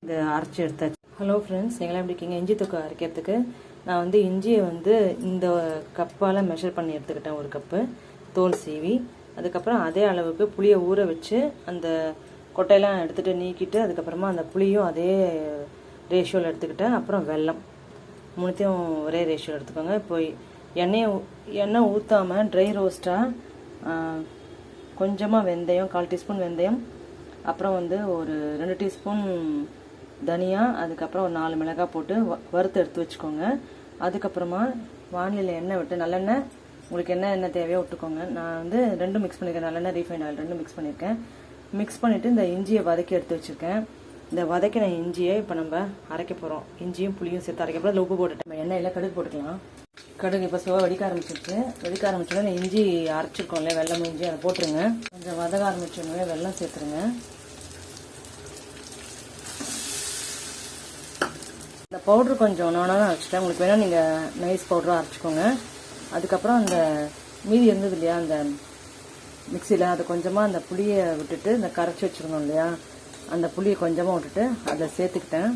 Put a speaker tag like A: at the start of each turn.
A: இதை அரைச்சி எடுத்தாச்சு. ஹலோ ஃப்ரெண்ட்ஸ், நீங்களாம் எப்படி இருக்கீங்க? இஞ்சி தொக்கு அரைக்கிறதுக்கு நான் வந்து இஞ்சியை வந்து இந்த கப்பால் மெஷர் பண்ணி எடுத்துக்கிட்டேன். ஒரு கப்பு தோல் சீவி, அதுக்கப்புறம் அதே அளவுக்கு புளியை ஊற வச்சு அந்த கொட்டையெல்லாம் எடுத்துகிட்டு நீக்கிட்டு, அதுக்கப்புறமா அந்த புளியும் அதே ரேஷியோவில் எடுத்துக்கிட்டேன். அப்புறம் வெல்லம் மூணுத்தையும் ஒரே ரேஷியோவில் எடுத்துக்கோங்க. இப்போ எண்ணெய் ஊற்றாமல் ட்ரை ரோஸ்ட்டாக கொஞ்சமாக வெந்தயம், 1/4 டீஸ்பூன் வெந்தயம், அப்புறம் வந்து ஒரு 2 டீஸ்பூன் தனியா, அதுக்கப்புறம் ஒரு 4 மிளகாய் போட்டு வறுத்து எடுத்து வச்சுக்கோங்க. அதுக்கப்புறமா வானிலையில் எண்ணெய் விட்டு, நல்லெண்ணெய் உங்களுக்கு என்ன எண்ணெய் தேவையோ விட்டுக்கோங்க. நான் வந்து ரெண்டும் மிக்ஸ் பண்ணியிருக்கேன், நல்லெண்ணெய் ரீஃபைண்ட் ஆயில் ரெண்டும் மிக்ஸ் பண்ணியிருக்கேன். மிக்ஸ் பண்ணிவிட்டு இந்த இஞ்சியை வதக்கி எடுத்து வச்சுருக்கேன். இந்த வதக்கின இஞ்சியை இப்போ நம்ம அரைக்க போகிறோம். இஞ்சியும் புளியும் சேர்த்து அரைக்க போகிறோம். அதில் உப்பு போட்டுட்டு நம்ம எண்ணெயில் கடுகு போட்டுக்கலாம். கடுகு இப்போ சுவா வெடிக்க ஆரம்பிச்சிருச்சு. வெடிக்க ஆரம்பிச்சோன்னா இஞ்சி அரைச்சிருக்கோம் இல்லையா, வெல்லம் இஞ்சி, அதை போட்டுருங்க. கொஞ்சம் வதக்க ஆரம்பிச்சோன்னே வெல்லம் சேர்த்துருங்க. இந்த பவுட்ரு கொஞ்சம் நானாக தான் அரைச்சிட்டேன். உங்களுக்கு வேணால் நீங்கள் நைஸ் பவுடராக அரைச்சிக்கோங்க. அதுக்கப்புறம் அந்த மீதி இருந்தது இல்லையா அந்த மிக்சியில், அதை கொஞ்சமாக அந்த புளியை விட்டுட்டு, இந்த கரைச்சி வச்சுருந்தோம் இல்லையா அந்த புளியை கொஞ்சமாக விட்டுட்டு அதை சேர்த்துக்கிட்டேன்.